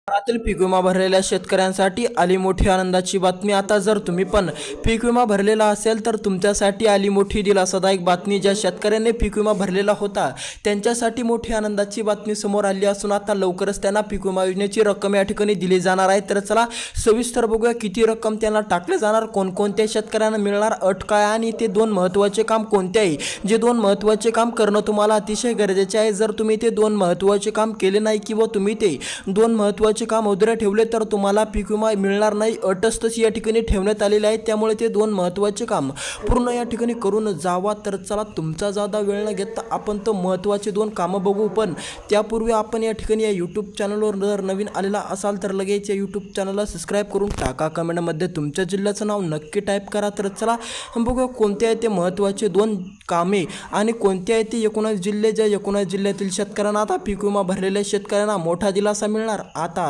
राज्यातील पीक विमा भरलेल्या शेतकऱ्यांसाठी आली मोठी आनंदाची बातमी। आता जर तुम्ही पण पीक विमा भरलेला असेल तर तुमच्यासाठी आली मोठी दिलासादायक बातमी। ज्या शेतकऱ्यांनी पीक विमा भरलेला होता त्यांच्यासाठी मोठी आनंदाची बातमी समोर आली असून आता लवकरच त्यांना पीक विमा योजनेची रक्कम या ठिकाणी दिली जाणार आहे। तर चला सविस्तर बघूया किती रक्कम त्यांना टाकले जाणार, कोणकोणत्या शेतकऱ्यांना मिळणार, अट काय आणि ते दोन महत्त्वाचे काम कोणते आहे। जे दोन महत्त्वाचे काम करणं तुम्हाला अतिशय गरजेचे आहे। जर तुम्ही ते दोन महत्त्वाचे काम केले नाही किंवा तुम्ही ते दोन महत्त्वाचे काम अधुरे ठेवले तर तुम्हाला पीक विमा मिळणार नाही। अटच तशी या ठिकाणी ठेवण्यात आलेली आहे, त्यामुळे ते दोन महत्त्वाचे काम पूर्ण या ठिकाणी करून जावा। तर चला तुमचा जादा वेळ न घेता आपण तो महत्त्वाचे दोन कामं बघू, पण त्यापूर्वी आपण या ठिकाणी या यूट्यूब चॅनलवर जर नवीन आलेला असाल तर लगेच या यूट्यूब चॅनलला सबस्क्राईब करून टाका। कमेंटमध्ये तुमच्या जिल्ह्याचं नाव नक्की टाईप करा। तर चला बघूया कोणते आहे ते महत्त्वाचे दोन कामे आणि कोणते आहे ते 19 जिल्हे। ज्या 19 जिल्ह्यातील शेतकऱ्यांना आता पीक विमा भरलेल्या शेतकऱ्यांना मोठा दिलासा मिळणार। आता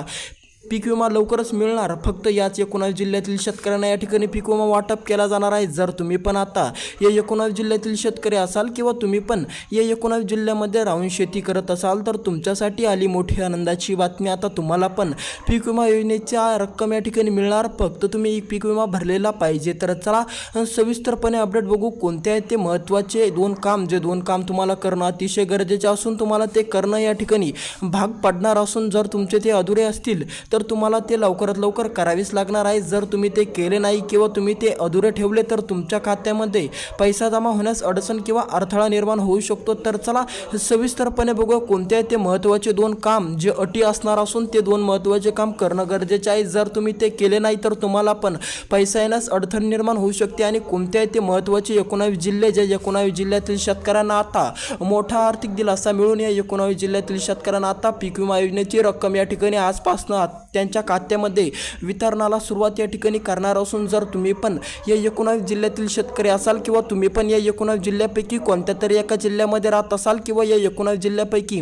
पीक विमा लवकरच मिळणार, फक्त याच 19 जिल्ह्यातील शेतकऱ्यांना या ठिकाणी पीक विमा वाटप केला जाणार आहे। जर तुम्ही पण आता या 19 जिल्ह्यातील शेतकरी असाल किंवा तुम्ही पण या 19 जिल्ह्यामध्ये राहून शेती करत असाल तर तुमच्यासाठी आली मोठी आनंदाची बातमी। आता तुम्हाला पण पीक विमा योजनेच्या रक्कम या ठिकाणी मिळणार, फक्त तुम्ही पीक विमा भरलेला पाहिजे। तर चला सविस्तरपणे अपडेट बघू कोणते आहे ते महत्त्वाचे दोन काम। जे दोन काम तुम्हाला करणं अतिशय गरजेचे असून तुम्हाला ते करणं या ठिकाणी भाग पडणार असून जर तुमचे ते अधुरे असतील तर तुम्हाला ते लवकरात लवकर करावीच लागणार आहे। जर तुम्ही ते केले नाही किंवा तुम्ही ते अधुरे ठेवले तर तुमच्या खात्यामध्ये पैसा जमा होण्यास अडचण किंवा अडथळा निर्माण होऊ शकतो। तर चला सविस्तरपणे बघूया कोणते आहे ते महत्त्वाचे दोन काम जे अटी असणार असून ते दोन महत्त्वाचे काम करणं गरजेचे आहे। जर तुम्ही ते केले नाही तर तुम्हाला पण पैसा येण्यास अडचण निर्माण होऊ शकते। आणि कोणते आहे ते महत्त्वाचे 19 जिल्हे। ज्या 19 जिल्ह्यातील शेतकऱ्यांना आता मोठा आर्थिक दिलासा मिळून या 19 जिल्ह्यातील शेतकऱ्यांना आता पीक विमा योजनेची रक्कम या ठिकाणी आजपासून त्यांच्या खात्यामध्ये वितरणाला सुरुवात या ठिकाणी करणार असून जर तुम्ही पण या 19 जिल्ह्यातील शेतकरी असाल किंवा तुम्ही पण या 19 जिल्ह्यापैकी कोणत्या तरी एका जिल्ह्यामध्ये राहत असाल किंवा या 19 जिल्ह्यापैकी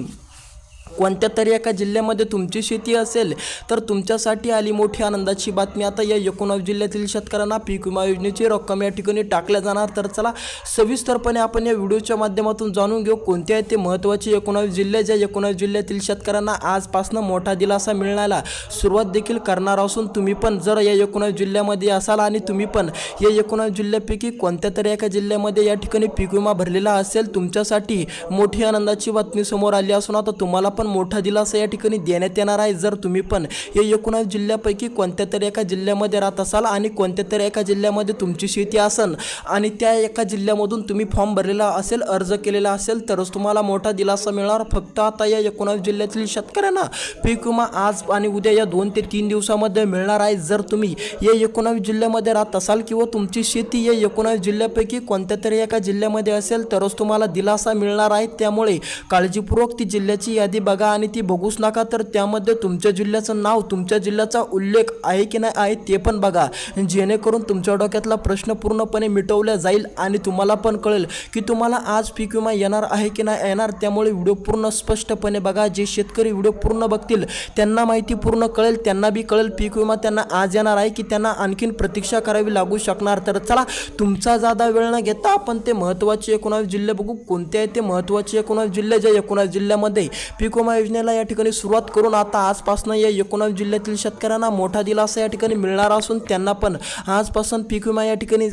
कोणत्या तरी एका जिल्ह्यामध्ये तुमची शेती असेल तर तुमच्यासाठी आली मोठी आनंदाची बातमी। आता या 19 जिल्ह्यातील शेतकऱ्यांना पीक विमा योजनेची रक्कम या ठिकाणी टाकल्या जाणार। तर चला सविस्तरपणे आपण या व्हिडिओच्या माध्यमातून जाणून घेऊ कोणते आहे ते महत्त्वाचे 19 जिल्हे। ज्या 19 जिल्ह्यातील शेतकऱ्यांना आजपासून मोठा दिलासा मिळण्याला सुरुवात देखील करणार असून तुम्ही पण जर या 19 जिल्ह्यामध्ये असाल आणि तुम्ही पण या 19 जिल्ह्यापैकी कोणत्या तरी एका जिल्ह्यामध्ये या ठिकाणी पीक विमा भरलेला असेल तुमच्यासाठी मोठी आनंदाची बातमी समोर आली असून आता तुम्हाला पण मोठा दिलासा या ठिकाणी देण्यात येणार आहे। जर तुम्ही पण या 19 जिल्ह्यापैकी कोणत्या तरी एका जिल्ह्यामध्ये राहत असाल आणि कोणत्या तरी एका जिल्ह्यामध्ये तुमची शेती असेल आणि त्या एका जिल्ह्यामधून तुम्ही फॉर्म भरलेला असेल, अर्ज केलेला असेल तरच तुम्हाला मोठा दिलासा मिळणार। फक्त आता या 19 जिल्ह्यातील शेतकऱ्यांना पीक विमा आज आणि उद्या या 2 ते 3 दिवसामध्ये मिळणार आहे। जर तुम्ही या 19 जिल्ह्यामध्ये राहत असाल किंवा तुमची शेती या 19 जिल्ह्यापैकी कोणत्या तरी एका जिल्ह्यामध्ये असेल तरच तुम्हाला दिलासा मिळणार आहे। त्यामुळे काळजीपूर्वक ती जिल्ह्याची यादी बघा आणि ती बघूच नका, तर त्यामध्ये तुमच्या जिल्ह्याचं नाव, तुमच्या जिल्ह्याचा उल्लेख आहे की नाही आहे ते पण बघा, जेणेकरून तुमच्या डोक्यातला प्रश्न पूर्णपणे मिटवला जाईल आणि तुम्हाला पण कळेल की तुम्हाला आज पीक विमा येणार आहे की नाही येणार। त्यामुळे व्हिडिओ पूर्ण स्पष्टपणे बघा। जे शेतकरी व्हिडिओ पूर्ण बघतील त्यांना माहिती पूर्ण कळेल, त्यांना बी कळेल पीक विमा त्यांना आज येणार आहे की त्यांना आणखीन प्रतीक्षा करावी लागू शकणार। तर चला तुमचा जादा वेळ न घेता आपण ते महत्त्वाचे 19 जिल्हे बघू कोणते आहे ते महत्त्वाचे 19 जिल्हे। ज्या 19 जिल्ह्यामध्ये पीक विमा योजनेला या ठिकाणी सुरुवात करून आता आजपासून या 19 जिल्ह्यातील शेतकऱ्यांना मोठा दिलासा या ठिकाणी मिळणार असून त्यांना पण आजपासून पीक विमा या ठिकाणी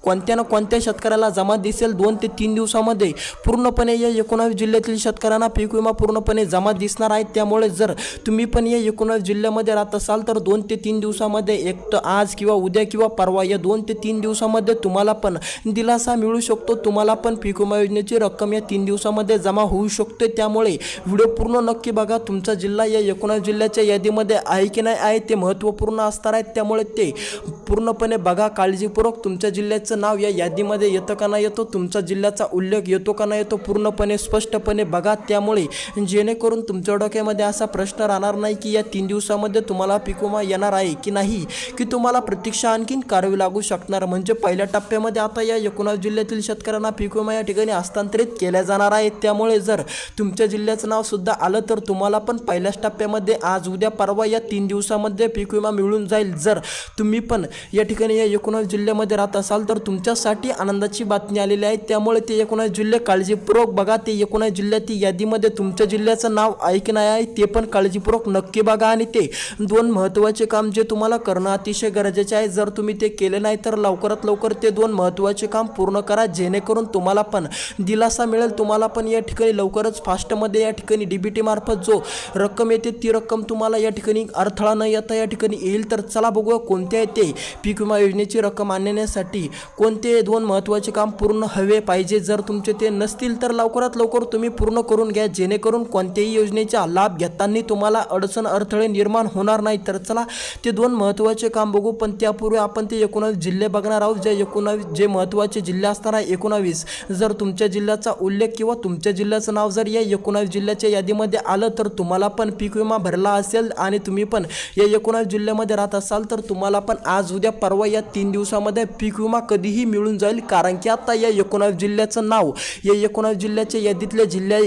कोणत्या ना कोणत्या शेतकऱ्याला जमा दिसेल 2 ते 3 दिवसामध्ये पूर्णपणे या 19 जिल्ह्यातील शेतकऱ्यांना पीक विमा पूर्णपणे जमा दिसणार आहे। त्यामुळे जर तुम्ही पण या 19 जिल्ह्यामध्ये राहत असाल तर 2 ते 3 दिवसामध्ये एक तर आज किंवा उद्या किंवा परवा या 2 ते 3 दिवसामध्ये तुम्हाला पण दिलासा मिळू शकतो। तुम्हाला पण पीक विमा योजनेची रक्कम या 3 दिवसामध्ये जमा होऊ शकते। त्यामुळे व्हिडिओ पूर्ण नक्की बघा। तुमचा जिल्हा या 19 जिल्ह्याच्या यादीमध्ये आहे की नाही आहे ते महत्त्वपूर्ण असणार आहे, त्यामुळे ते पूर्णपणे बघा काळजीपूर्वक। तुमच्या जिल्ह्याचं नाव या यादीमध्ये येतं का नाही येतो, तुमचा जिल्ह्याचा उल्लेख येतो का नाही येतो पूर्णपणे स्पष्टपणे बघा। त्यामुळे जेणेकरून तुमच्या डोक्यामध्ये असा प्रश्न राहणार नाही की या 3 दिवसामध्ये तुम्हाला पीक विमा येणार आहे की नाही, की तुम्हाला प्रतीक्षा आणखीन करावी लागू शकणार। म्हणजे पहिल्या टप्प्यामध्ये आता या 19 जिल्ह्यातील शेतकऱ्यांना पीक विमा या ठिकाणी हस्तांतरित केल्या जाणार आहे। त्यामुळे जर तुमच्या जिल्ह्याचं नाव सुद्धा आलं तर तुम्हाला पण पहिल्याच टप्प्यामध्ये आज उद्या परवा या 3 दिवसामध्ये पीक विमा मिळून जाईल। जर तुम्ही पण या ठिकाणी या 19 जिल्ह्यामध्ये राहत असाल तर तुमच्यासाठी आनंदाची बातमी आलेली आहे। त्यामुळे ते 19 जिल्हे काळजीपूर्वक बघा। ते 19 जिल्ह्यातील यादीमध्ये तुमच्या जिल्ह्याचं नाव ऐकणार आहे ते पण काळजीपूर्वक नक्की बघा। आणि ते 2 महत्त्वाचे काम जे तुम्हाला करणं अतिशय गरजेचे आहे, जर तुम्ही ते केले नाही तर लवकरात लवकर ते 2 महत्त्वाचे काम पूर्ण करा, जेणेकरून तुम्हाला पण दिलासा मिळेल। तुम्हाला पण या ठिकाणी लवकरच फास्टमध्ये या ठिकाणी DBT मार्फत जो रक्कम येते ती रक्कम तुम्हाला या ठिकाणी अडथळा न येता या ठिकाणी येईल। तर चला बघूया कोणते आहे ते पीक विमा योजनेची रक्कम आणण्यासाठी कोणते 2 महत्त्वाचे काम पूर्ण हवे पाहिजे। जर तुमचे ते नसतील तर लवकरात लवकर तुम्ही पूर्ण करून घ्या, जेणेकरून कोणत्याही योजनेचा लाभ घेताना तुम्हाला अडचण अडथळे निर्माण होणार नाही। तर चला ते 2 महत्त्वाचे काम बघू, पण त्यापूर्वी आपण ते 19 जिल्हे बघणार आहोत। जे महत्त्वाचे जिल्हे असणार आहे 19, जर तुमच्या जिल्ह्याचा उल्लेख किंवा तुमच्या जिल्ह्याचं नाव जर या 19 जिल्ह्याच्या यादीमध्ये आलं तर तुम्हाला पण पीक विमा भरला असेल आणि तुम्ही पण या 19 जिल्ह्यामध्ये राहत असाल तर तुम्हाला पण आज उद्या परवा या 3 दिवसामध्ये पीक विमा कधीही मिळून जाईल। कारण की आता या 19 जिल्ह्याचं नाव या 19 जिल्ह्याच्या यादीतले जिल्हे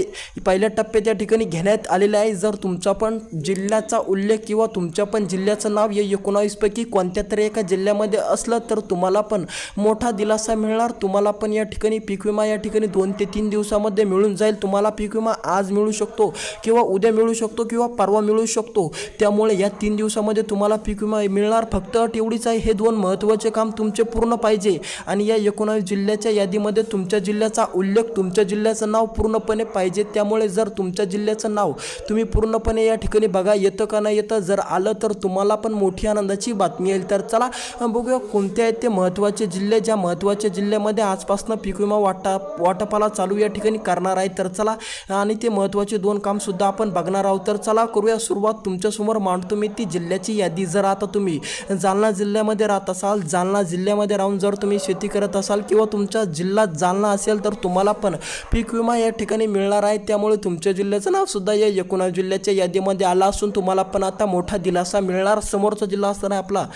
पहिल्या टप्प्यात या ठिकाणी घेण्यात आलेले आहे। जर तुमचा पण जिल्ह्याचा उल्लेख किंवा तुमच्या पण जिल्ह्याचं नाव या 19 पैकी कोणत्या तरी एका जिल्ह्यामध्ये असलं तर तुम्हाला पण मोठा दिलासा मिळणार। तुम्हाला पण या ठिकाणी पीक विमा या ठिकाणी 2 ते 3 दिवसामध्ये मिळून जाईल। तुम्हाला पीक विमा आज मिळू शकतो किंवा उद्या मिळू शकतो किंवा परवा मिळू शकतो। त्यामुळे या 3 दिवसामध्ये तुम्हाला पीक विमा मिळणार। फक्त अट एवढीच आहे, हे 2 महत्त्वाचे काम तुमचे पूर्ण पाहिजे आणि या 19 जिल्ह्याच्या यादीमध्ये तुमच्या जिल्ह्याचा उल्लेख, तुमच्या जिल्ह्याचं नाव पूर्णपणे पाहिजे। त्यामुळे जर तुमच्या जिल्ह्याचं नाव तुम्ही पूर्णपणे या ठिकाणी बघा येतं का नाही येतं, जर आलं तर तुम्हाला पण मोठी आनंदाची बातमी येईल। तर चला बघूया कोणते आहेत ते महत्त्वाचे जिल्हे, ज्या महत्त्वाच्या जिल्ह्यामध्ये आजपासून पीक विमा वाटपाला चालू या ठिकाणी करणार आहे। तर चला आणि ते महत्त्वाचे 2 काम सुद्धा आपण बघणार आहोत। तर चला करूया सुरुवात। तुमच्यासमोर मांडतो मी ती जिल्ह्याची यादी। जर आता तुम्ही जालना जिल्ह्यामध्ये राहत असाल, जालना जिल्ह्यामध्ये राहून जर तुम्ही शेती करत असाल किंवा तुमचा जिल्हा जालना असेल तर तुम्हाला पण पीक विमा या ठिकाणी मिळणार आहे। त्यामुळे तुमच्या जिल्ह्याचं नाव सुद्धा या 19 जिल्ह्याच्या यादीमध्ये आला असून तुम्हाला पण आता मोठा दिलासा मिळणार। समोरचा जिल्हा असणार आहे आपला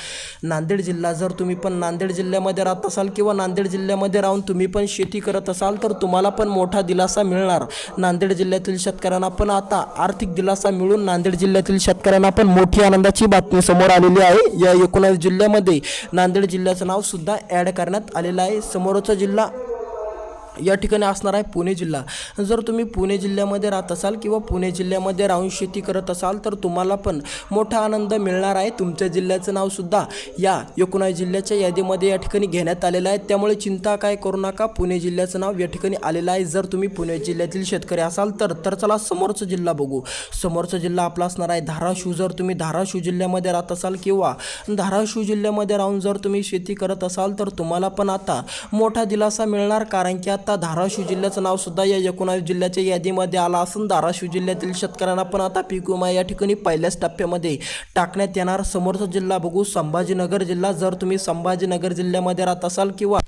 नांदेड जिल्हा। जर तुम्ही पण नांदेड जिल्ह्यामध्ये राहत असाल किंवा नांदेड जिल्ह्यामध्ये राहून तुम्ही पण शेती करत असाल तर तुम्हाला पण मोठा दिलासा मिळणार। नांदेड जिल्ह्यातील शेतकऱ्यांना पण आता आर्थिक दिलासा मिळून नांदेड जिल्ह्यातील शेतकऱ्यांना पण मोठी आनंदाची बातमी समोर आलेली आहे। या 19 जिल्ह्यामध्ये नांदेड जिल्ह्याचं नाव सुद्धा ॲड करण्यात आलेलं आहे। समोरचा जिल्हा या ठिकाणी असणार आहे पुणे जिल्हा। जर तुम्ही पुणे जिल्ह्यामध्ये राहत असाल किंवा पुणे जिल्ह्यामध्ये राहून शेती करत असाल तर तुम्हाला पण मोठा आनंद मिळणार आहे। तुमच्या जिल्ह्याचं नाव सुद्धा या 19 जिल्ह्याच्या यादीमध्ये या ठिकाणी घेण्यात आलेलं आहे। त्यामुळे चिंता काय करू नका, पुणे जिल्ह्याचं नाव या ठिकाणी आलेलं आहे जर तुम्ही पुणे जिल्ह्यातील शेतकरी असाल तर चला समोरचा जिल्हा बघू। समोरचा जिल्हा आपला असणार आहे धाराशिव। जर तुम्ही धाराशिव जिल्ह्यामध्ये राहत असाल किंवा धाराशिव जिल्ह्यामध्ये राहून जर तुम्ही शेती करत असाल तर तुम्हाला पण आता मोठा दिलासा मिळणार। कारण की आता धाराशिव जिल्ह्याचं नाव सुद्धा या 19 जिल्ह्याच्या यादीमध्ये आला असून धाराशिव जिल्ह्यातील शेतकऱ्यांना पण आता पीक विमा या ठिकाणी पहिल्याच टप्प्यामध्ये टाकण्यात येणार। समोरचा जिल्हा बघू संभाजीनगर जिल्हा। जर तुम्ही संभाजीनगर जिल्ह्यामध्ये राहत असाल किंवा